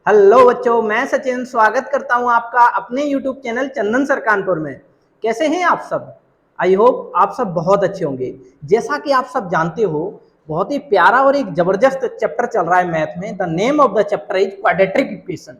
Hello बच्चों, मैं सचिन स्वागत करता हूं आपका अपने YouTube चैनल चंदन सर कानपुर में। कैसे हैं आप सब? आई होप आप सब बहुत अच्छे होंगे। जैसा कि आप सब जानते हो, बहुत ही प्यारा और एक जबरदस्त चैप्टर चल रहा है मैथ में। The name of the chapter is quadratic equation.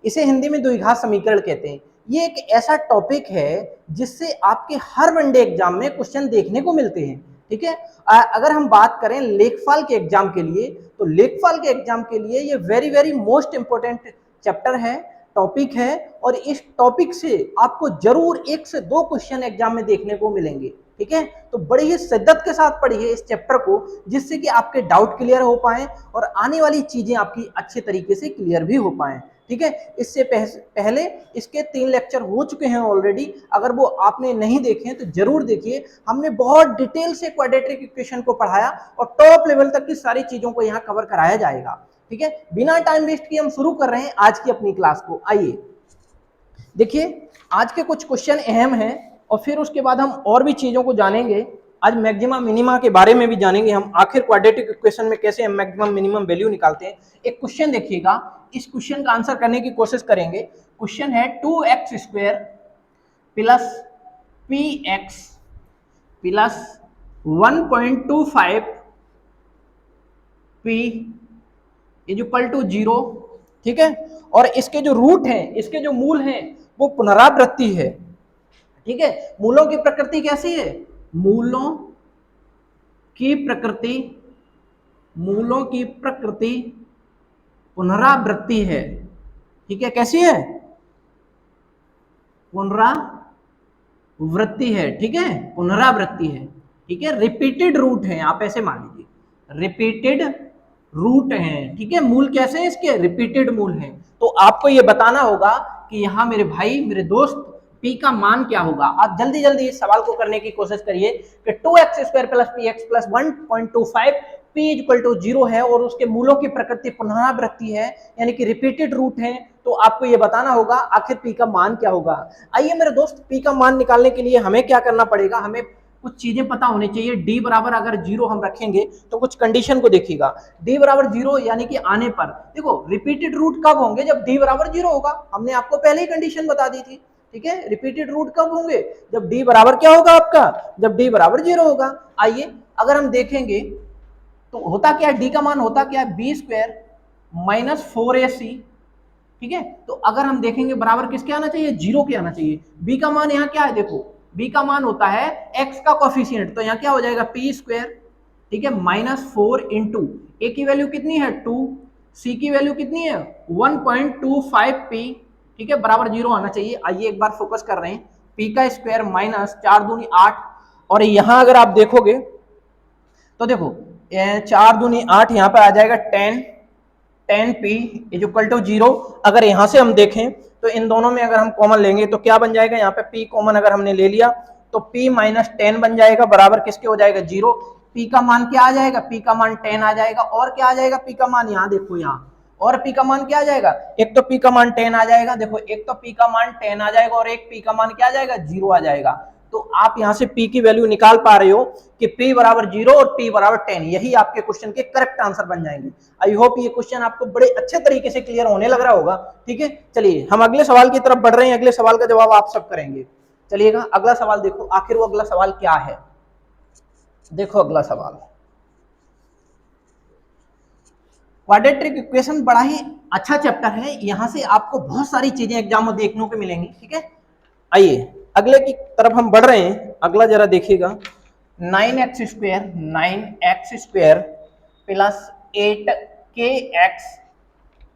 इसे हिंदी में द्विघात समीकरण कहते हैं। ये एक ऐसा टॉपिक है जिससे आपके हर वनडे एग्जाम में क्वेश्चन देखने को मिलते हैं। ठीक है, अगर हम बात करें लेखपाल के एग्जाम के लिए, तो लेखपाल के एग्जाम के लिए ये very very most important chapter है, टॉपिक है। और इस टॉपिक से आपको जरूर 1 से 2 क्वेश्चन एग्जाम में देखने को मिलेंगे। ठीक है, तो बड़ी ही शिद्दत के साथ पढ़िए इस चैप्टर को, जिससे कि आपके डाउट क्लियर हो पाए और आने वाली चीजें आपकी अच्छे तरीके से क्लियर भी हो पाए। ठीक है, इससे पहले इसके 3 लेक्चर हो चुके हैं ऑलरेडी। अगर वो आपने नहीं देखे हैं तो जरूर देखिए। हमने बहुत डिटेल से क्वाड्रेटिक इक्वेशन को पढ़ाया और टॉप लेवल तक की सारी चीजों को यहाँ कवर कराया जाएगा। ठीक है, बिना टाइम वेस्ट किए हम शुरू कर रहे हैं आज की अपनी क्लास को। आइए देखिए, आज के कुछ क्वेश्चन अहम हैं और फिर उसके बाद हम और भी चीजों को जानेंगे। आज मैक्सिमा मिनिमा के बारे में भी जानेंगे हम, आखिर क्वाड्रेटिक इक्वेशन में कैसे हम मैक्सिमम मिनिमम वैल्यू निकालते हैं। एक क्वेश्चन देखिएगा, इस क्वेश्चन का आंसर करने की कोशिश करेंगे। क्वेश्चन है 2x² plus px plus 1.25 p is equal to 0। ठीक है, और इसके जो रूट हैं, इसके जो मूल हैं, वो पुनरावृत्ति है। ठीक है, मूलों की प्रकृति कैसी है? मूलों की प्रकृति पुनरावृत्ति है। ठीक है, कैसी है? पुनरावृत्ति है। ठीक है, पुनरावृत्ति है। ठीक है, रिपीटेड रूट है, आप ऐसे मान लीजिए रिपीटेड रूट हैं। ठीक है, मूल कैसे हैं इसके? रिपीटेड मूल हैं। तो आपको ये बताना होगा कि यहाँ मेरे भाई, मेरे दोस्त, p का मान क्या होगा। आप जल्दी जल्दी इस सवाल को करने की कोशिश करिए कि 2x² plus px plus 1.25 p equal to 0 है और उसके मूलों की प्रकृति पुनरावृत्ति है, यानी कि रिपीटेड रूट है। तो आपको ये बताना होगा आखिर p का मान क्या होगा। आइए मेरे दोस्त, p का मान निकालने के लिए हमें क्या करना पड़ेगा? हमें कुछ चीजें पता होनी चाहिए। d बराबर अगर 0 हम रखेंगे तो कुछ कंडीशन को देखिएगा। d बराबर 0 यानी कि आने पर, देखो रिपीटेड रूट कब होंगे? जब d बराबर 0 होगा। हमने आपको पहले ही कंडीशन बता दी थी। ठीक है, रिपीटेड रूट कब होंगे? जब d बराबर क्या होगा आपका? जब d बराबर 0 होगा। आइए अगर हम देखेंगे तो होता क्या है, d का मान होता क्या है? b² minus 4ac। ठीक है, तो अगर हम देखेंगे बराबर किसके आना चाहिए? 0 के आना चाहिए। b का मान यहाँ क्या है? देखो b का मान होता है x का कोफिशिएंट, तो यहाँ क्या हो जाएगा? p²। ठीक है, माइनस 4 इंटू a की वैल्यू कितनी है? 2, c की वैल्यू कितनी है? 1.25p। ठीक है, बराबर 0 आना चाहिए। आइए एक बार फोकस कर रहे हैं, p का स्क्वायर माइनस 4 दूनी 8, और यहां अगर आप देखोगे तो देखो 4 दूनी 8, यहां पे आ जाएगा 10p इज इक्वल टू 0। अगर यहां से हम देखें तो इन दोनों में अगर हम कॉमन लेंगे तो क्या बन जाएगा? यहाँ पे p कॉमन अगर हमने ले लिया तो p माइनस 10 बन जाएगा, बराबर किसके हो जाएगा? 0। p का मान क्या आ जाएगा? p का मान 10 आ जाएगा। और क्या आ जाएगा? p का मान, यहाँ देखो, यहाँ और p का मान क्या आ जाएगा? एक तो p का मान 10 आ जाएगा, देखो एक तो p का मान 10 आ जाएगा और एक p का मान क्या आ जाएगा? 0 आ जाएगा। तो आप यहां से p की वैल्यू निकाल पा रहे हो कि p बराबर 0 और p बराबर 10, यही आपके क्वेश्चन के करेक्ट आंसर बन जाएंगे। आई होप ये क्वेश्चन आपको बड़े अच्छे तरीके से क्लियर होने लग रहा होगा। ठीक है, चलिए हम अगले सवाल की तरफ बढ़ रहे हैं। अगले सवाल का जवाब आप सब करेंगे। चलिएगा अगला सवाल देखो, आखिर वो अगला सवाल क्या है। देखो अगला सवाल, क्वाड्रेटिक इक्वेशन बड़ा ही अच्छा चैप्टर है, यहां से आपको बहुत सारी चीजें एग्जाम में देखने को मिलेंगी। ठीक है, आइए अगले की तरफ हम बढ़ रहे हैं। अगला जरा देखिएगा, 9x² प्लस 8kx,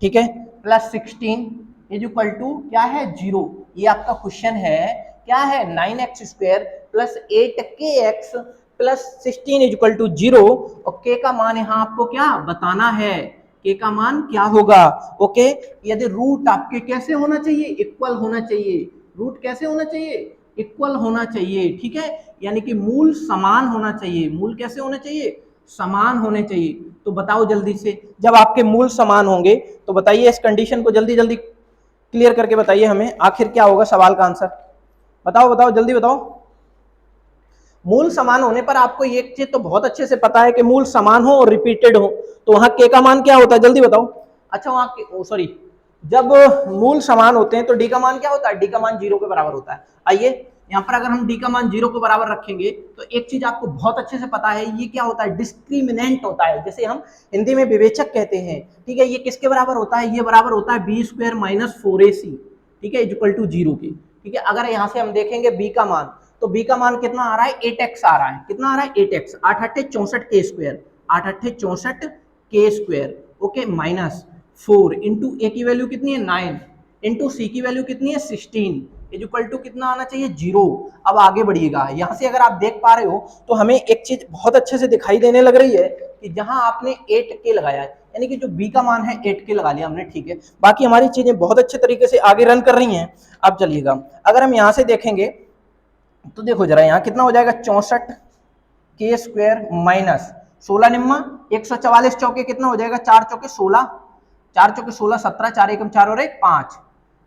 ठीक है, प्लस 16 इज इक्वल टू क्या है? 0। ये आपका क्वेश्चन है, क्या है? 9x² plus 8kx plus 16 is equal to 0। और k का मान यहाँ आपको क्या बताना है? k का मान क्या होगा? ओके, यदि रूट आपके कैसे होना चाहिए? इक्वल होना चाहिए। रूट कैसे होना चाहिए? इक्वल होना चाहिए। ठीक है, यानी कि मूल समान होना चाहिए। मूल कैसे होने चाहिए? समान होने चाहिए। तो बताओ जल्दी से, जब आपके मूल समान होंगे तो बताइए इस कंडीशन को जल्दी जल्दी क्लियर करके बताइए हमें, आखिर क्या होगा सवाल का आंसर। बताओ बताओ जल्दी बताओ। मूल समान होने पर आपको एक चीज तो बहुत अच्छे से पता है कि मूल समान हो और रिपीटेड हो, तो वहां के का मान क्या होता है? जल्दी बताओ। अच्छा वहां सॉरी, जब मूल समान होते हैं तो डी का मान क्या होता है, डी का मान 0 के बराबर होता है। आइए यहाँ पर अगर हम डी का मान 0 के बराबर रखेंगे तो एक चीज आपको बहुत अच्छे से पता है, ये क्या होता है, डिस्क्रिमिनेंट होता है, जैसे हम हिंदी में विवेचक कहते हैं। ठीक है, ये किसके बराबर होता है, ये बराबर होता है बी स्क्वायर माइनस 4ac, ठीक है, इक्वल टू 0 के। ठीक है, अगर यहाँ से हम देखेंगे बी का मान, तो बी का मान कितना आ रहा है, 8x आ रहा है, कितना आ रहा है 8x, 8 अट्ठे 64 के स्क्वायर, 8 अट्ठे 64 के स्क्वायर, ओके, माइनस 4 इंटू ए की वैल्यू कितनी है 9 इंटू सी की वैल्यू कितनी है 16 इक्वल टू कितना आना चाहिए 0। अब आगे बढ़िएगा, यहां से अगर आप देख पा रहे हो तो हमें एक चीज बहुत अच्छे से दिखाई देने लग रही है कि जहां आपने 8k लगाया है, यानी कि जो b का मान है 8k लगा लिया हमने, ठीक है, बाकी हमारी चीजें बहुत अच्छे तरीके से आगे रन कर रही हैं। अब चलिएगा, अगर हम यहां से देखेंगे तो देखो जरा यहाँ कितना हो जाएगा 64 के स्क्वायर माइनस 16 निम्मा 144 चौके कितना हो जाएगा, 4 चौके 16, 4 चौके 16 17, 4 एकम 4 और 1 5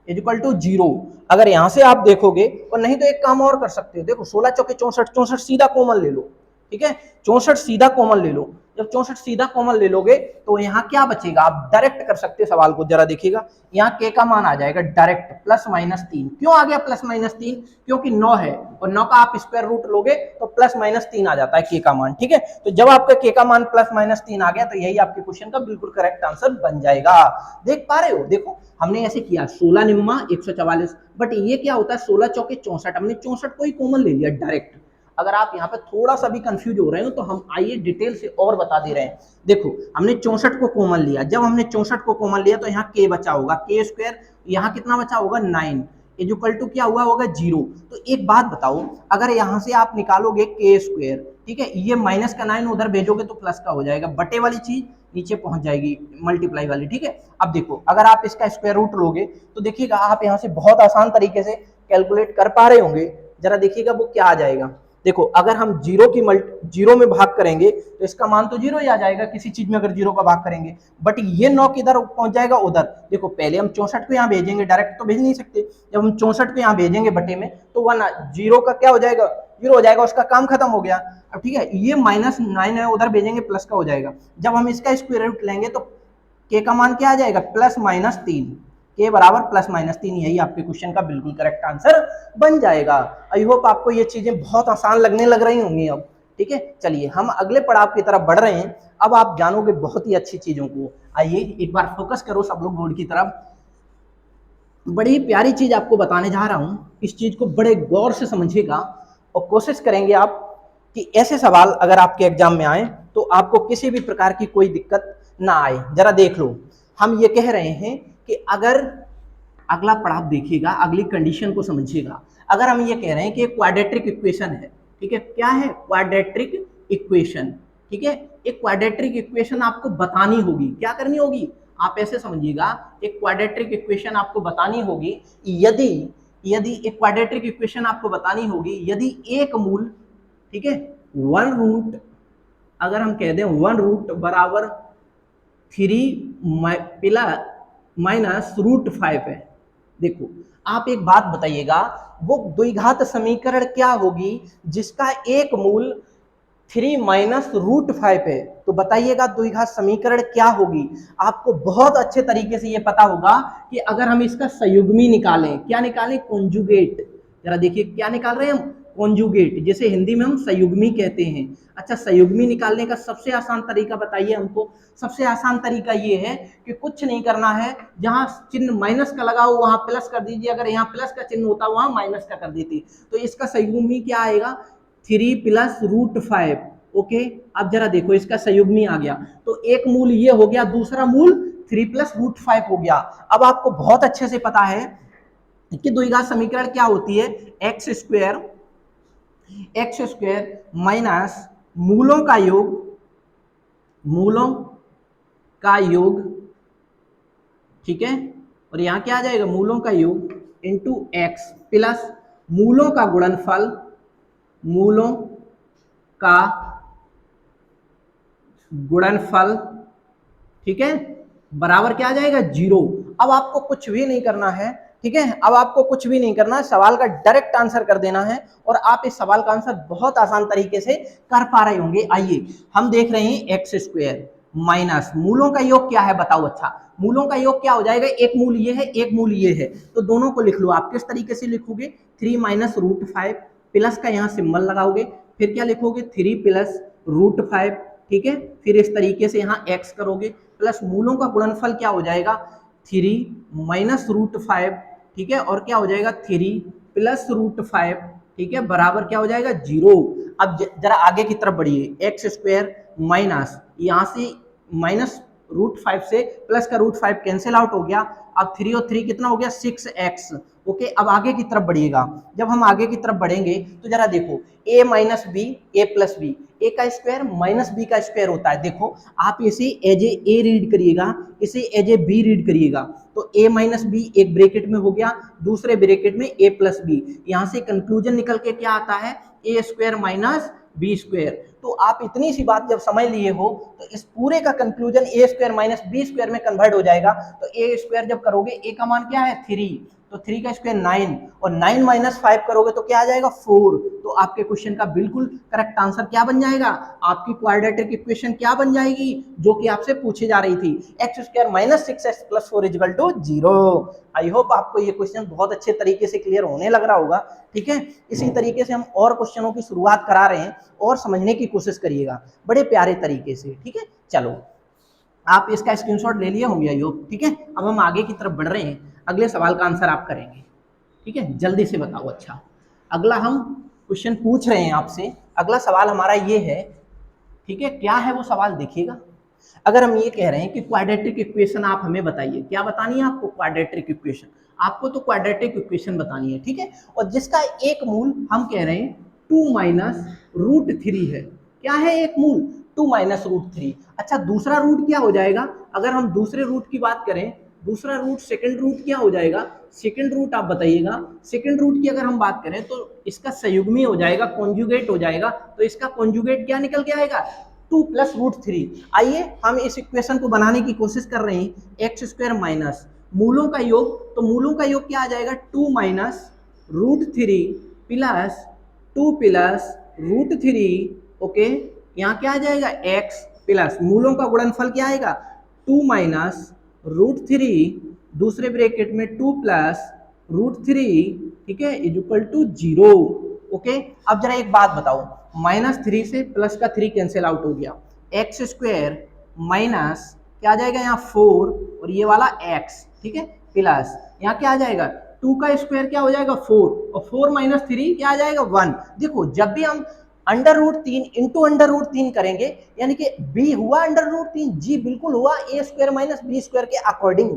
इक्वल टू 0। अगर यहां से आप देखोगे, और नहीं तो एक काम और कर सकते हो, देखो 16 चौके 64, 64 सीधा कॉमन ले लो, ठीक है, 64 सीधा कॉमन ले लो। जब 64 सीधा कॉमन ले लोगे तो यहाँ क्या बचेगा, आप डायरेक्ट कर सकते हैं सवाल को, जरा देखिएगा यहाँ के का मान आ जाएगा डायरेक्ट प्लस माइनस 3। क्यों आ गया प्लस माइनस 3, क्योंकि 9 है और 9 का आप स्क्वायर रूट लोगे तो प्लस माइनस 3 आ जाता है के का मान। ठीक है, तो जब आपका के का मान प्लस माइनस 3 आ गया तो यही आपके क्वेश्चन का बिल्कुल करेक्ट आंसर बन जाएगा। देख पा रहे हो, देखो हमने ऐसे किया 16 निम्मा 144, बट ये क्या होता है 16 चौके 64, हमने 64 को ही कॉमन ले लिया डायरेक्ट। अगर आप यहाँ पे थोड़ा सा भी कंफ्यूज हो रहे हो तो हम आइए डिटेल से और बता दे रहे हैं। देखो हमने 64 को कॉमन लिया, जब हमने 64 को कॉमन लिया तो यहाँ के बचा होगा, के स्क्वायर, यहाँ कितना बचा होगा 9 इक्वल टू क्या हुआ होगा 0। तो एक बात बताओ, अगर यहाँ से आप निकालोगे के स्क्वायर, ठीक है, ये माइनस का 9 उधर भेजोगे तो प्लस का हो जाएगा, बटे वाली चीज नीचे पहुंच जाएगी मल्टीप्लाई वाली। ठीक है, अब देखो अगर आप इसका स्क्वायर रूट लोगे तो देखिएगा आप यहाँ से बहुत आसान तरीके से कैलकुलेट कर पा रहे होंगे, जरा देखिएगा वो क्या आ जाएगा। देखो अगर हम जीरो में भाग करेंगे तो इसका मान तो 0 ही आ जाएगा, किसी चीज में अगर 0 का भाग करेंगे, बट ये 9 किधर पहुंच जाएगा उधर। देखो पहले हम 64 को यहाँ भेजेंगे, डायरेक्ट तो भेज नहीं सकते, जब हम 64 को यहाँ भेजेंगे बटे में तो 1 0 का क्या हो जाएगा 0 हो जाएगा, उसका काम खत्म हो गया। अब ठीक है, ये माइनस 9 है, उधर भेजेंगे प्लस का हो जाएगा। जब हम इसका स्क्वायर रूट लेंगे तो के का मान क्या आ जाएगा प्लस माइनस 3, के बराबर प्लस माइनस 3, यही आपके क्वेश्चन का बिल्कुल करेक्ट आंसर बन जाएगा। आई होप आपको ये चीजें बहुत आसान लगने लग रही होंगी अब। ठीक है, चलिए हम अगले पड़ाव की तरफ बढ़ रहे हैं, अब आप जानोगे बहुत ही अच्छी चीजों को। आइए एक बार फोकस करो सब लोग बोर्ड की तरफ, बड़ी प्यारी चीज आपको बताने जा रहा हूं, इस चीज को बड़े गौर से समझिएगा और कोशिश करेंगे आप कि ऐसे सवाल अगर आपके एग्जाम में आए तो आपको किसी भी प्रकार की कोई दिक्कत ना आए। जरा देख लो, हम ये कह रहे हैं कि अगर अगला पड़ाव देखिएगा, अगली कंडीशन को समझिएगा, अगर हम ये कह रहे हैं कि एक क्वाड्रेटिक इक्वेशन है, ठीक है, क्या है क्वाड्रेटिक इक्वेशन, ठीक है, एक क्वाड्रेटिक इक्वेशन आपको बतानी होगी, क्या करनी होगी, आप ऐसे समझिएगा, एक क्वाड्रेटिक इक्वेशन आपको बतानी होगी, यदि एक क्वाड्रेटिक इक्वेशन आपको बतानी होगी यदि एक मूल, ठीक है, 1 रूट, अगर हम कह दें 1 रूट बराबर 3 माइनस रूट 5 है। देखो आप एक बात बताइएगा, वो द्विघात समीकरण क्या होगी जिसका एक मूल 3 माइनस रूट 5 है, तो बताइएगा द्विघात समीकरण क्या होगी। आपको बहुत अच्छे तरीके से ये पता होगा कि अगर हम इसका संयुग्मी निकालें, क्या निकालें, कॉन्जुगेट, जरा देखिए क्या निकाल रहे हैं हम, कॉन्जुगेट, जिसे हिंदी में हम संयुग्मी कहते हैं। अच्छा, संयुग्मी निकालने का सबसे आसान तरीका बताइए हमको। सबसे आसान तरीका ये है कि कुछ नहीं करना है, जहां चिन्ह माइनस का लगा हो वहां प्लस कर दीजिए, अगर यहाँ प्लस का चिन्ह होता वहां माइनस का कर देती, तो इसका संयुग्मी क्या आएगा 3 प्लस रूट 5। ओके, अब जरा देखो इसका संयुग्मी आ गया, तो एक मूल ये हो गया, दूसरा मूल 3 प्लस रूट 5 हो गया। अब आपको बहुत अच्छे से पता है कि द्विघात समीकरण क्या होती है, एक्स स्क्वायर माइनस मूलों का योग, ठीक है, और यहां क्या आ जाएगा मूलों का योग इंटू एक्स प्लस मूलों का गुणनफल, ठीक है, बराबर क्या आ जाएगा 0। अब आपको कुछ भी नहीं करना है, ठीक है, अब आपको कुछ भी नहीं करना है, सवाल का डायरेक्ट आंसर कर देना है और आप इस सवाल का आंसर बहुत आसान तरीके से कर पा रहे होंगे। आइए हम देख रहे हैं एक्स स्क्वायर, माइनस मूलों का योग क्या है बताओ। अच्छा, मूलों का योग क्या हो जाएगा, एक मूल ये है एक मूल ये है, तो दोनों को लिख लो। आप किस तरीके से लिखोगे, 3 माइनस रूट 5, प्लस का यहाँ सिंबल लगाओगे, फिर क्या लिखोगे 3 प्लस रूट 5, ठीक है। फिर इस तरीके से यहाँ x करोगे, प्लस मूलों का गुणनफल क्या हो जाएगा 3 माइनस रूट 5, ठीक है, और क्या हो जाएगा 3 प्लस रूट 5, ठीक है, बराबर क्या हो जाएगा 0। अब जरा आगे की तरफ बढ़िए, एक्स स्क्वायर माइनस यहाँ से माइनस रूट 5 से प्लस का रूट 5 कैंसिल आउट हो गया। अब 3 और 3 कितना हो गया 6x। ओके, अब आगे की तरफ बढ़िएगा। जब हम आगे की तरफ बढ़ेंगे तो जरा देखो a minus B A plus B, A का स्क्वायर माइनस बी का स्क्वायर होता है। देखो आप इसे एज ए रीड करिएगा, इसे एज ए बी रीड करिएगा, तो a माइनस बी एक ब्रैकेट में हो गया, दूसरे ब्रैकेट में a प्लस बी। यहाँ से कंक्लूजन निकल के क्या आता है ए स्क्वायर माइनस बी स्क्वायर। तो आप इतनी सी बात जब समझ लिए हो तो इस पूरे का कंक्लूजन ए स्क्वायर माइनस बी स्क्वायर में कन्वर्ट हो जाएगा। तो ए स्क्वायर जब करोगे ए का मान क्या है 3, तो 3 का स्क्वायर 9, और 9 माइनस 5 करोगे तो क्या आ जाएगा 4। तो आपके क्वेश्चन का बिल्कुल करेक्ट आंसर क्या बन जाएगा, आपकी क्वाड्रेटिक इक्वेशन क्या बन जाएगी जो कि आपसे पूछी जा रही थी, x square minus 6x plus 4 equal to 0। I hope आपको ये क्वेश्चन बहुत अच्छे तरीके से क्लियर होने लग रहा होगा, ठीक है। इसी तरीके से हम और क्वेश्चनों की शुरुआत करा रहे हैं और समझने की कोशिश करिएगा बड़े प्यारे तरीके से, ठीक है। चलो आप इसका स्क्रीनशॉट ले लिए होंगे आई होप, ठीक है। अब हम आगे की तरफ बढ़ रहे हैं, अगले सवाल का आंसर आप करेंगे, ठीक है, जल्दी से बताओ। अच्छा, अगला हम क्वेश्चन पूछ रहे हैं आपसे, अगला सवाल हमारा ये है, ठीक है, क्या है वो सवाल देखिएगा। अगर हम ये कह रहे हैं कि क्वाड्रेटिक इक्वेशन आप हमें बताइए, क्या बतानी है आपको क्वाड्रेटिक इक्वेशन, आपको तो क्वाड्रेटिक इक्वेशन बतानी है, ठीक है, और जिसका एक मूल हम कह रहे हैं 2 माइनस रूट 3 है। क्या है एक मूल 2 माइनस रूट 3। अच्छा, दूसरा रूट क्या हो जाएगा, अगर हम दूसरे रूट की बात करें, दूसरा रूट सेकंड रूट क्या हो जाएगा, सेकंड रूट आप बताइएगा। सेकंड रूट की अगर हम बात करें तो इसका संयुग्मी हो जाएगा, कॉन्जुगेट हो जाएगा, तो इसका कॉन्जुगेट क्या निकल के आएगा 2 प्लस रूट 3। आइए हम इस इक्वेशन को बनाने की कोशिश कर रहे हैं, एक्स स्क्वायर माइनस मूलों का योग, तो मूलों का योग क्या आ जाएगा 2 minus root 3 plus 2 plus root 3, okay, यहाँ क्या आ जाएगा x प्लस मूलों का गुणनफल क्या आएगा 2 माइनस रूट 3, दूसरे ब्रैकेट में 2 प्लस रूट 3, ठीक है, इज इक्वल टू 0। ओके, अब जरा एक बात बताओ, माइनस 3 से प्लस का 3 कैंसिल आउट हो गया, एक्स स्क्वायर माइनस क्या आ जाएगा यहाँ 4 और ये वाला x, ठीक है, प्लस यहाँ क्या आ जाएगा 2 का स्क्वायर क्या हो जाएगा 4, और 4 माइनस 3 क्या आ जाएगा 1। देखो जब भी हम under root 3 into under root 3 करेंगे, यानी कि b हुआ अंडर रूट 3, जी बिल्कुल हुआ ए स्क्वायर माइनस बी स्क्वायर के अकॉर्डिंग।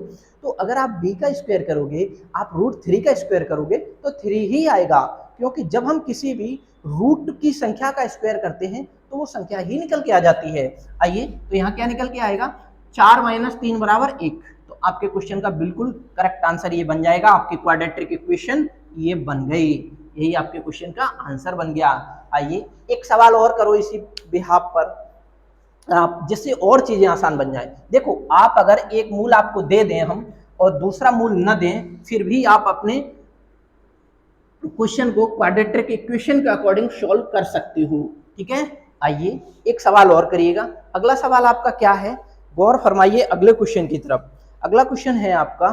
तो अगर आप b का स्क्वायर करोगे, आप रूट 3 का स्क्वायर करोगे तो 3 ही आएगा, क्योंकि जब हम किसी भी रूट की संख्या का स्क्वायर करते हैं तो वो संख्या ही निकल के आ जाती है। आइए तो यहाँ क्या निकल के आएगा 4 माइनस 3 बराबर 1। तो आपके क्वेश्चन का बिल्कुल करेक्ट आंसर ये बन जाएगा, आपकी क्वाड्रेटिक इक्वेशन ये बन गई, यही आपके क्वेश्चन का आंसर बन गया। आइए एक सवाल और करो इसी बिहाफ पर, आप जिससे और चीजें आसान बन जाए। देखो आप अगर एक मूल आपको दे दें हम और दूसरा मूल न दें, फिर भी आप अपने क्वेश्चन को क्वाड्रेटिक इक्वेशन के अकॉर्डिंग सॉल्व कर सकते हो, ठीक है। आइए एक सवाल और करिएगा, अगला सवाल आपका क्या है, गौर फरमाइए अगले क्वेश्चन की तरफ। अगला क्वेश्चन है आपका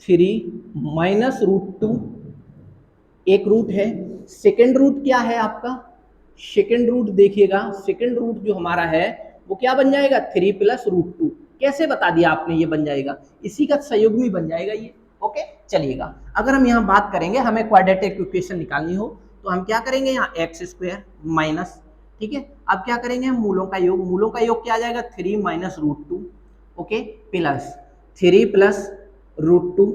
3 माइनस रूट 2, एक रूट है, सेकेंड रूट क्या है आपका, सेकेंड रूट देखिएगा, सेकेंड रूट जो हमारा है वो क्या बन जाएगा 3 प्लस रूट 2। कैसे बता दिया आपने, ये बन जाएगा, इसी का संयुग्मी बन जाएगा ये। ओके चलिएगा, अगर हम यहाँ बात करेंगे हमें क्वाड्रेटिक इक्वेशन निकालनी हो तो हम क्या करेंगे, यहाँ एक्स स्क्वायर माइनस, ठीक है, अब क्या करेंगे हम मूलों का योग, मूलों का योग क्या आ जाएगा 3 minus root 2, okay, plus 3 plus root 2,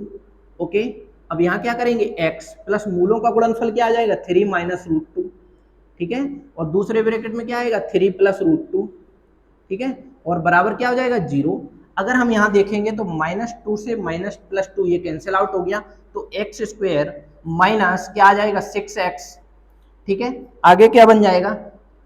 okay. अब यहाँ क्या करेंगे x प्लस मूलों का गुणनफल क्या आ जाएगा 3 माइनस रूट 2, ठीक है, और दूसरे ब्रैकेट में क्या आएगा 3 प्लस रूट 2, ठीक है, और बराबर क्या हो जाएगा 0। अगर हम यहाँ देखेंगे तो माइनस 2 से माइनस प्लस 2 ये कैंसिल आउट हो गया, तो एक्स स्क्वायर माइनस क्या आ जाएगा 6x, ठीक है, आगे क्या बन जाएगा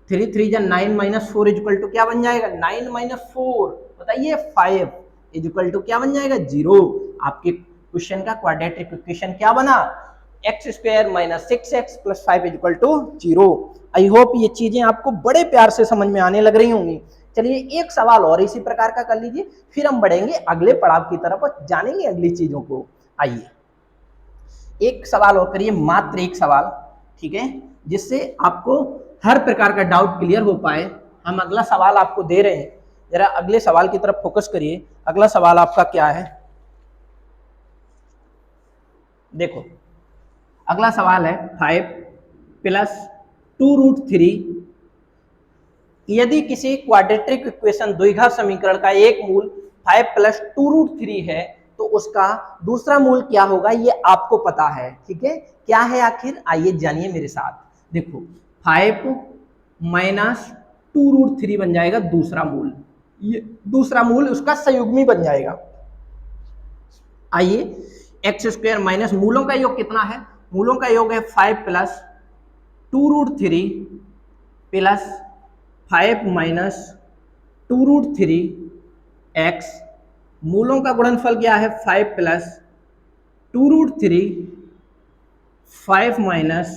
3 3 जा 9 माइनस 4 इक्वल टू क्या बन जाएगा 9 माइनस 4 बताइए 5 इक्वल टू क्या बन जाएगा 0। आपके क्वेश्चन का क्वाड्रेटिक इक्वेशन क्या बना x square minus 6x plus 5 equal to 0। I hope ये चीजें आपको बड़े प्यार से समझ में आने लग रही होंगी। चलिए एक सवाल और इसी प्रकार का कर लीजिए, फिर हम बढ़ेंगे अगले पड़ाव की तरफ और जानेंगे अगली चीजों को। आइए एक सवाल और करिए, मात्र एक सवाल, ठीक है, जिससे आपको हर प्रकार का डाउट क्लियर हो पाए। हम अगला सवाल आपको दे रहे हैं, जरा अगले सवाल की तरफ फोकस करिए। अगला सवाल आपका क्या है, देखो अगला सवाल है 5 प्लस 2√3। यदि किसी क्वाड्रेटिक इक्वेशन द्विघात समीकरण का एक मूल 5 प्लस 2√3 है तो उसका दूसरा मूल क्या होगा, ये आपको पता है, ठीक है। क्या है आखिर, आइए जानिए मेरे साथ। देखो 5 माइनस 2√3 बन जाएगा दूसरा मूल, ये दूसरा मूल उसका संयुग्मी बन जाएगा। आइए एक्स स्क्वायर माइनस मूलों का योग कितना है, मूलों का योग है 5 प्लस 2√3 प्लस 5 माइनस 2√3 एक्स, मूलों का गुणनफल क्या है 5 plus 2√3 5 minus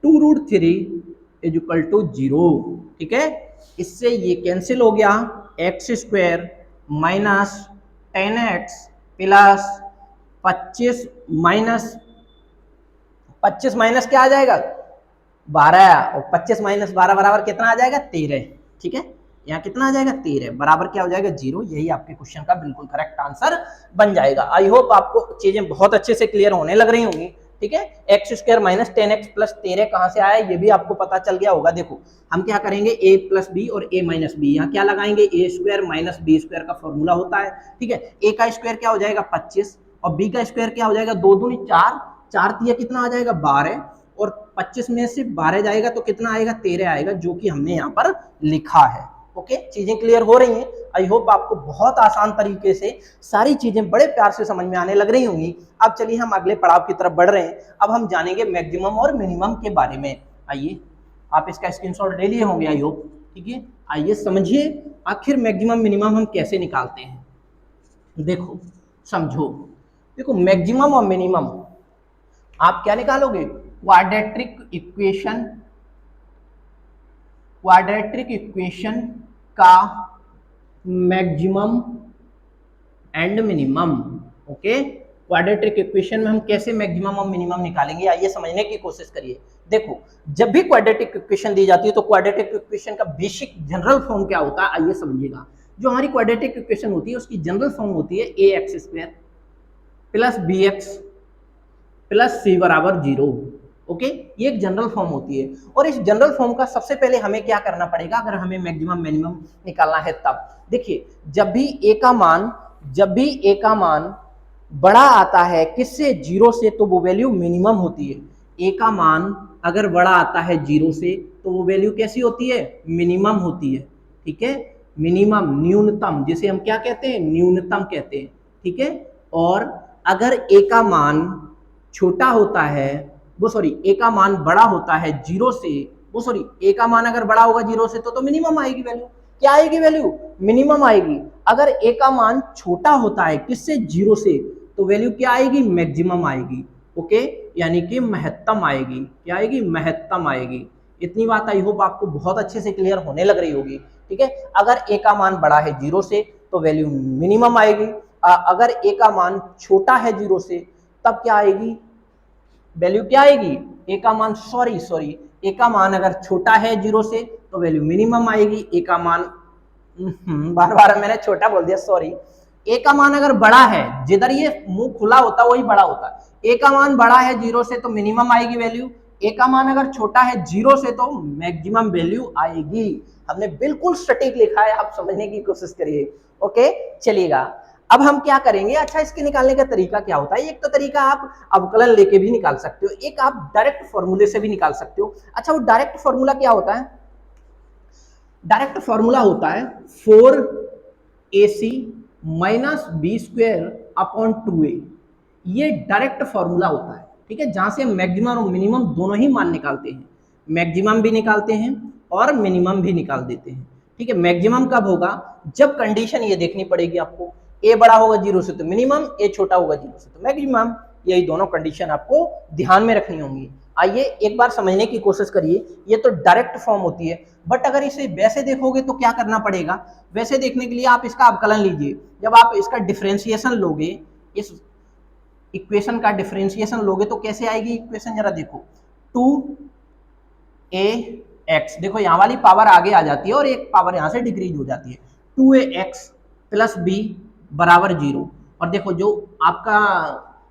2√3 is equal to 0, ठीक है। इससे ये कैंसिल हो गया, x square minus 10x plus 25 minus क्या आ जाएगा 12, और 25 माइनस 12 बराबर कितना आ जाएगा 13, ठीक है। यहाँ कितना आ जाएगा 13 बराबर क्या हो जाएगा 0। यही आपके क्वेश्चन का बिल्कुल करेक्ट आंसर बन जाएगा। आई होप आपको चीजें बहुत अच्छे से क्लियर होने लग रही होंगी, ठीक है। X square minus 10x plus 13 कहां से आया ये भी आपको पता चल गया होगा। देखो हम क्या करेंगे, a प्लस बी और a माइनस बी, यहाँ क्या लगाएंगे a square minus b square का फॉर्मूला होता है, ठीक है। a का स्क्वायर क्या हो जाएगा 25 और b का स्क्वायर क्या हो जाएगा 2 दूनी 4, 4 तिया कितना आ जाएगा 12, और 25 में से 12 जाएगा तो कितना आएगा 13 आएगा, जो कि हमने यहाँ पर लिखा है। ओके, चीजें क्लियर हो रही हैं। आई होप आपको बहुत आसान तरीके से सारी चीजें बड़े प्यार से समझ में आने लग रही होंगी। अब चलिए हम अगले पड़ाव की तरफ बढ़ रहे हैं। अब हम जानेंगे मैक्सिमम और मिनिमम के बारे में। आइए आप इसका स्क्रीनशॉट ले लिए होंगे आई होप, ठीक है। आइए समझिए आखिर मैक्सिमम मिनिमम हम कैसे निकालते हैं। देखो समझो, देखो मैक्सिमम और मिनिमम आप क्या निकालोगे, क्वाड्रेटिक इक्वेशन का maximum and minimum. Okay, quadratic equation में हम कैसे मैक्सिमम और मिनिमम निकालेंगे, आइए समझने की कोशिश करिए। देखो जब भी क्वाड्रेटिक इक्वेशन दी जाती है तो क्वाड्रेटिक इक्वेशन का बेसिक जनरल फॉर्म क्या होता है, आइए समझिएगा। जो हमारी क्वाड्रेटिक इक्वेशन होती है उसकी जनरल फॉर्म होती है ax square plus bx plus c बराबर 0। ओके, ये एक जनरल फॉर्म होती है, और इस जनरल फॉर्म का सबसे पहले हमें क्या करना पड़ेगा अगर हमें मैक्सिमम मिनिमम निकालना है तब। देखिए जब भी a का मान बड़ा आता है किससे, 0 से, तो वो वैल्यू मिनिमम होती है। a का मान अगर बड़ा आता है 0 से तो वो वैल्यू कैसी होती है, मिनिमम होती है, ठीक है। मिनिमम न्यूनतम, जिसे हम क्या कहते हैं, न्यूनतम कहते हैं, ठीक है। और अगर a का मान छोटा होता है, a का मान बड़ा होता है 0 से, a का मान अगर बड़ा होगा 0 से तो मिनिमम आएगी वैल्यू, क्या आएगी वैल्यू, मिनिमम आएगी। अगर a का मान छोटा होता है किससे, 0 से, तो वैल्यू क्या आएगी, मैक्सिमम आएगी। ओके, यानी कि महत्तम आएगी, क्या आएगी, महत्तम आएगी। इतनी बात आई होप आपको बहुत अच्छे से क्लियर होने लग रही होगी, ठीक है। अगर a का मान बड़ा है 0 से तो वैल्यू मिनिमम आएगी, अगर a का मान छोटा है 0 से तब क्या आएगी, वैल्यू क्या आएगी, a का मान a का मान अगर छोटा है 0 से तो वैल्यू मिनिमम आएगी। a का मान बार बार मैंने छोटा बोल दिया, सॉरी। a का मान अगर बड़ा है, जिधर ये मुंह खुला होता है वही बड़ा होता है। a का मान बड़ा है 0 से तो मिनिमम आएगी वैल्यू, a का मान अगर छोटा है 0 से तो मैक्सिमम वैल्यू आएगी। हमने बिल्कुल सटीक लिखा है, आप समझने की कोशिश करिए। ओके चलिएगा, अब हम क्या करेंगे, अच्छा इसके निकालने का तरीका क्या होता है। एक तो तरीका आप अवकलन लेके भी निकाल सकते हो, एक आप डायरेक्ट फॉर्मूले से भी निकाल सकते हो। अच्छा वो डायरेक्ट फॉर्मूला क्या होता है, डायरेक्ट फॉर्मूला होता है 4ac minus b square upon 2a। ये डायरेक्ट फॉर्मूला होता है, ठीक है, जहां से हम मैक्सिमम और मिनिमम दोनों ही मान निकालते हैं। मैक्सिमम भी निकालते हैं और मिनिमम भी निकाल देते हैं, ठीक है। मैक्सिमम कब होगा, जब कंडीशन ये देखनी पड़ेगी आपको, a बड़ा होगा 0 से तो मिनिमम, a छोटा होगा 0 से तो मैक्सिमम, यही दोनों कंडीशन आपको ध्यान में रखनी होंगी। आइए एक बार समझने की कोशिश करिए। ये तो डायरेक्ट फॉर्म होती है, बट अगर इसे वैसे देखोगे तो क्या करना पड़ेगा। वैसे देखने के लिए आप इसका अवकलन लीजिए। जब आप इसका डिफरेंशिएशन लोगे, इस इक्वेशन का डिफरेंशिएशन लोगे तो कैसे आएगी इक्वेशन, जरा देखो। 2ax, देखो यहाँ वाली पावर आगे आ जाती है और एक पावर यहाँ से डिक्रीज हो जाती है। 2ax प्लस बी बराबर 0, और देखो जो आपका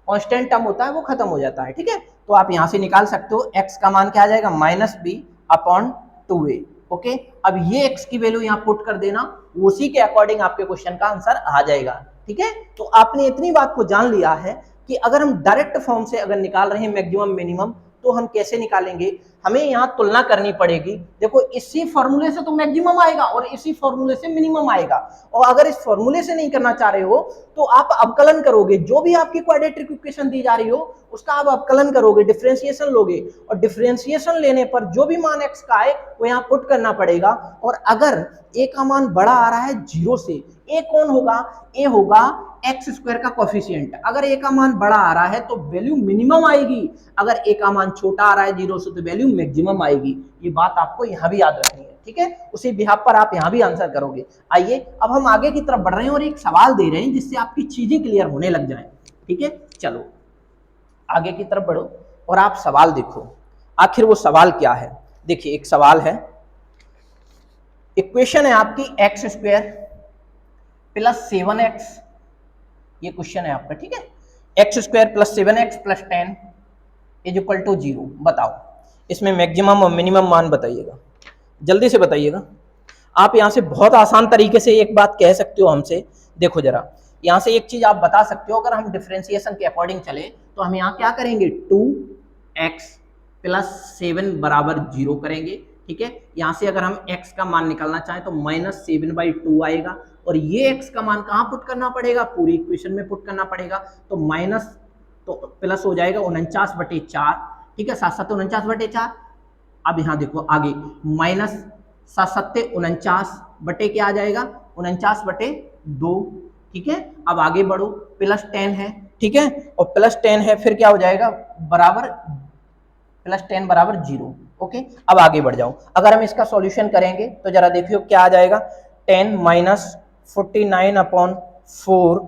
कांस्टेंट टर्म होता है वो खत्म हो जाता है, ठीक है। तो आप यहाँ से निकाल सकते हो x का मान क्या आ जाएगा, minus B upon 2a। Okay, अब ये x की वैल्यू यहाँ पुट कर देना, उसी के अकॉर्डिंग आपके क्वेश्चन का आंसर आ जाएगा, ठीक है। तो आपने इतनी बात को जान लिया है कि अगर हम डायरेक्ट फॉर्म से अगर निकाल रहे हैं मैक्सिमम मिनिमम, तो हम कैसे निकालेंगे। हमें यहाँ तुलना करनी पड़ेगी। देखो इसी फॉर्मूले से तो मैक्सिमम आएगा और इसी फॉर्मूले से मिनिमम आएगा, और अगर इस फॉर्मूले से नहीं करना चाह रहे हो तो आप अवकलन करोगे। जो भी आपकी क्वाड्रेटिक इक्वेशन दी जा रही हो उसका आप अवकलन करोगे, डिफरेंशिएशन लोगे, और डिफरेंशिएशन लेने पर जो भी मान x का आए वो यहाँ पुट करना पड़ेगा। और अगर a का मान बड़ा आ रहा है 0 से, a कौन होगा, a होगा एक्स स्क्वायर का कोफिशिएंट। अगर a का मान बड़ा आ रहा है तो वैल्यू मिनिमम आएगी, अगर a का मान छोटा आ रहा है 0 से तो वैल्यू मैक्सिमम आएगी। ये बात आपको यहाँ भी याद रखनी है, ठीक है। उसी बिहाफ पर आप यहाँ भी आंसर करोगे। आइए अब हम आगे की तरफ बढ़ रहे हैं और एक सवाल दे रहे हैं जिससे आपकी चीजें क्लियर होने लग जाए, ठीक है। चलो आगे की तरफ बढ़ो और आप सवाल देखो, आखिर वो सवाल क्या है। देखिए एक सवाल है, इक्वेशन है आपकी एक्स स्क्वायर प्लस 7x, ये क्वेश्चन है आपका, ठीक है। X square plus 7x plus 10 is equal to 0। बताओ इसमें मैक्सिमम और मिनिमम मान बताइएगा, जल्दी से बताइएगा। आप यहां से बहुत आसान तरीके से एक बात कह सकते हो हमसे। देखो जरा यहां से एक चीज आप बता सकते हो, अगर हम डिफरेंशिएशन के अकॉर्डिंग चले तो हम यहाँ क्या करेंगे, 2x प्लस 7 बराबर 0 करेंगे, ठीक है। यहां से अगर हम x का मान निकालना चाहें तो -7/2 आएगा, और ये x का मान कहां पुट करना पड़ेगा, पूरी इक्वेशन में पुट करना पड़ेगा। तो माइनस तो प्लस हो जाएगा 49/4, ठीक है, 7/49/4। अब यहाँ देखो आगे माइनस 7/49 क्या आ जाएगा, 49/2, ठीक है। अब आगे बढ़ो, प्लस 10 है, ठीक है, और प्लस 10 है फिर क्या हो जाएगा, बराबर प्लस 10 बराबर 0। ओके, अब आगे बढ़ जाओ। अगर हम इसका सॉल्यूशन करेंगे तो जरा देखियो क्या आ जाएगा, 10 माइनस 49/4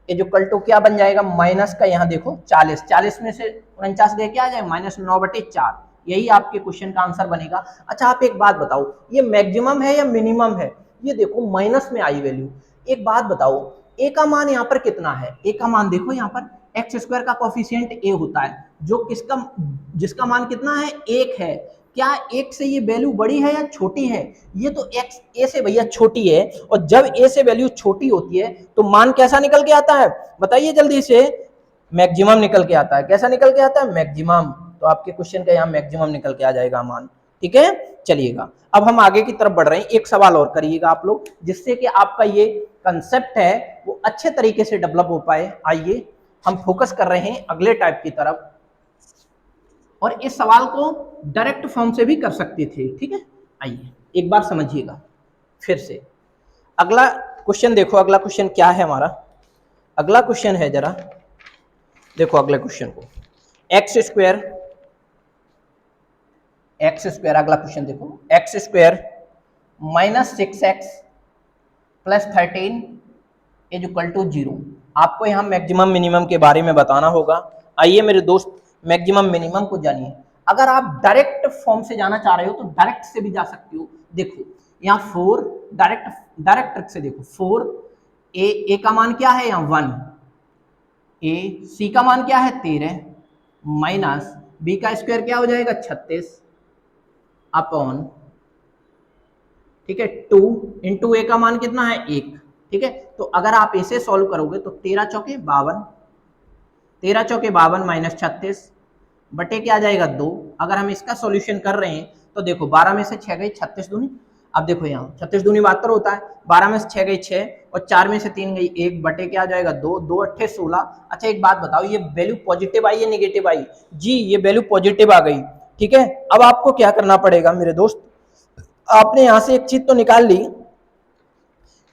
इज इक्वल टू क्या बन जाएगा, माइनस का यहाँ देखो 40, 40 में से 49 गए क्या आ जाए, -9/4। यही आपके क्वेश्चन का आंसर बनेगा। अच्छा आप एक बात बताओ, ये मैक्सिमम है या मिनिमम है, ये देखो माइनस में आई वैल्यू। एक बात बताओ, ए का मान यहाँ पर कितना है, ए का मान देखो यहाँ पर एक्स स्क्वायर का कोफिशिएंट ए होता है, जो किसका, जिसका मान कितना है, 1 है। क्या 1 से ये वैल्यू बड़ी है या छोटी है, ये तो एक्स ए से भैया छोटी है, और जब ए से वैल्यू छोटी होती है तो मान कैसा निकल के आता है, बताइए जल्दी से, मैक्सिमम निकल के आता है। कैसा निकल के आता है, मैक्सिमम। तो आपके क्वेश्चन का यहाँ मैक्सिमम निकल के आ जाएगा मान, ठीक है। चलिएगा अब हम आगे की तरफ बढ़ रहे हैं, एक सवाल और करिएगा आप लोग, जिससे कि आपका ये कंसेप्ट है वो अच्छे तरीके से डेवलप हो पाए। आइए हम फोकस कर रहे हैं अगले टाइप की तरफ, और इस सवाल को डायरेक्ट फॉर्म से भी कर सकते थे, ठीक है। आइए एक बार समझिएगा फिर से। अगला क्वेश्चन देखो, अगला क्वेश्चन क्या है हमारा, अगला क्वेश्चन है, जरा देखो अगले क्वेश्चन को, एक्स स्क्वायर, अगला क्वेश्चन देखो, x square minus 6x plus 13 is equal to 0। आपको यहाँ मैक्सिमम मिनिमम के बारे में बताना होगा। आइए मेरे दोस्त मैक्सिमम मिनिमम को जानिए। अगर आप डायरेक्ट फॉर्म से जाना चाह रहे हो तो डायरेक्ट से भी जा सकते हो। देखो यहाँ 4 डायरेक्ट ट्रिक से देखो, 4 ए का मान क्या है, यहाँ 1, ए सी का मान क्या है 13, माइनस बी का स्क्वायर क्या हो जाएगा 36 अपॉन, ठीक है, 2 इंटू ए का मान कितना है 1, ठीक है। तो अगर आप इसे सॉल्व करोगे तो 13 चौके 52 माइनस 36 बटे क्या आ जाएगा 2। अगर हम इसका सॉल्यूशन कर रहे हैं तो देखो 12 में से 6 गई 36 दूनी, अब देखो यहाँ 36 दूनी 72 होता है, 12 में से 6 गई 6 और 4 में से 3 गई 1 बटे क्या आ जाएगा 2, 2 8 16। अच्छा एक बात बताओ, ये वैल्यू पॉजिटिव आई या नेगेटिव आई, जी ये वैल्यू पॉजिटिव आ गई, ठीक है। अब आपको क्या करना पड़ेगा मेरे दोस्त, आपने यहाँ से एक चीज तो निकाल ली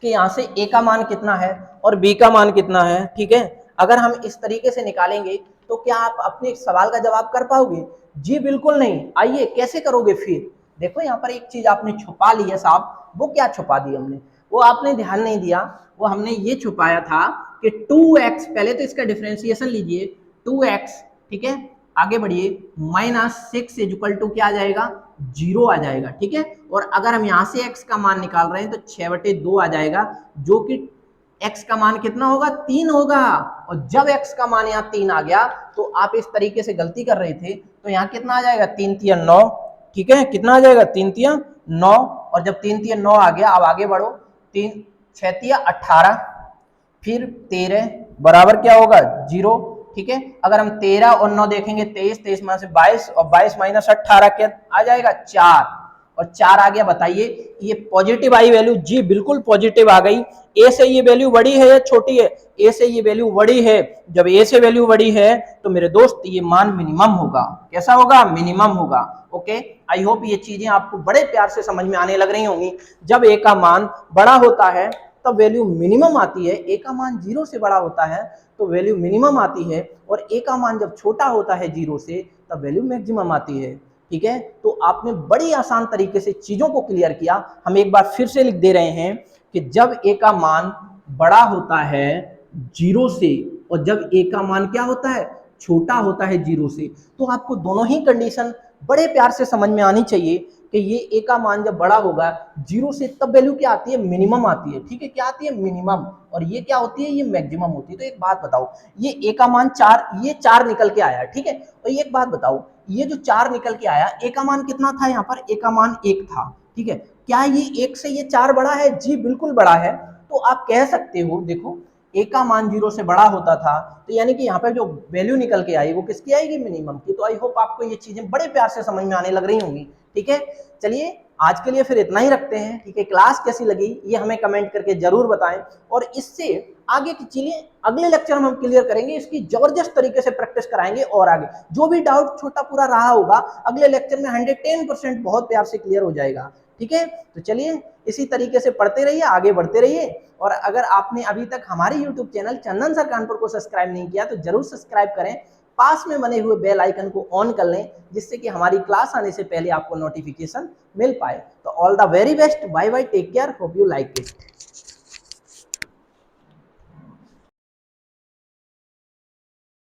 कि यहाँ से ए का मान कितना है और बी का मान कितना है, ठीक है। अगर हम इस तरीके से निकालेंगे तो क्या आप अपने सवाल का जवाब कर पाओगे? जी बिल्कुल नहीं। आइए कैसे करोगे फिर? देखो यहाँ पर एक चीज आपने छुपा ली है साहब। वो क्या छुपा दी हमने? वो आपने ध्यान नहीं दिया। वो हमने ये छुपाया था कि 2x, पहले तो इसका डिफरेंशिएशन लीजिए, 2x, ठीक है, आगे बढ़िए, -6 इक्वल टू क्या आ जाएगा? 0 आ जाएगा, ठीक है। और अगर हम यहां से x का मान निकाल रहे हैं तो 6/2 आ जाएगा, जो कि x का मान कितना होगा? 3 होगा। और जब x का मान यहाँ 3 आ गया तो आप इस तरीके से गलती कर रहे थे, तो यहाँ कितना आ जाएगा? 3 तिया 9, ठीक है, कितना आ जाएगा? 3 तिया 9। और जब 3 तिया 9 आ गया, अब आगे बढ़ो, 3 6 तिया 18, फिर 13 बराबर क्या होगा? 0, ठीक है। अगर हम 13 और 9 देखेंगे, 23, 23 में से 22, और 22 माइनस 18 क्या आ जाएगा? 4, और 4 आ गया। बताइए ये पॉजिटिव आई वैल्यू? जी बिल्कुल पॉजिटिव आ गई। ए से ये वैल्यू बड़ी है या छोटी है? ए से ये वैल्यू बड़ी है। जब ए से वैल्यू बड़ी है तो मेरे दोस्त ये मान मिनिमम होगा। कैसा होगा? मिनिमम होगा। ओके, आई होप ये चीजें आपको बड़े प्यार से समझ में आने लग रही होंगी। जब ए का मान बड़ा होता है तब वैल्यू मिनिमम आती है, ए का मान 0 से बड़ा होता है तो वैल्यू मिनिमम आती है, और ए का मान जब छोटा होता है 0 से तब वैल्यू मैक्सिमम आती है, ठीक है। तो आपने बड़ी आसान तरीके से चीजों को क्लियर किया। हम एक बार फिर से लिख दे रहे हैं कि जब ए का मान बड़ा होता है 0 से, और जब ए का मान क्या होता है? छोटा होता है 0 से, तो आपको दोनों ही कंडीशन बड़े प्यार से समझ में आनी चाहिए कि ये ए का मान जब बड़ा होगा 0 से, तब वैल्यू क्या आती है? मिनिमम आती है, ठीक है। क्या आती है? मिनिमम। और ये क्या होती है? ये मैक्सिमम होती है। तो एक बात बताओ, ये ए का मान 4, ये 4 निकल के आया, ठीक है। और ये एक बात बताओ, ये जो 4 निकल के आया, ए का मान कितना था? यहाँ पर ए का मान 1 था, ठीक है। क्या ये 1 से ये 4 बड़ा है? जी बिल्कुल बड़ा है। तो आप कह सकते हो, देखो, ए का मान 0 से बड़ा होता था, तो यानी कि यहाँ पर जो वैल्यू निकल के आई वो किसकी आएगी? मिनिमम की। तो आई होप आपको ये चीजें बड़े प्यार से समझ में आने लग रही होंगी, ठीक है। चलिए आज के लिए फिर इतना ही रखते हैं, ठीक है। क्लास कैसी लगी ये हमें कमेंट करके जरूर बताएं, और इससे आगे की चीजें अगले लेक्चर में हम क्लियर करेंगे, इसकी जबरदस्त तरीके से प्रैक्टिस कराएंगे, और आगे जो भी डाउट छोटा पूरा रहा होगा अगले लेक्चर में 110% बहुत प्यार से क्लियर हो जाएगा, ठीक है। तो चलिए इसी तरीके से पढ़ते रहिए, आगे बढ़ते रहिए। और अगर आपने अभी तक हमारे YouTube चैनल चंदन सर कानपुर को सब्सक्राइब नहीं किया तो जरूर सब्सक्राइब करें, पास में बने हुए बेल आइकन को ऑन कर लें, जिससे कि हमारी क्लास आने से पहले आपको नोटिफिकेशन मिल पाए। तो all the very best, bye bye, take care, hope you like it.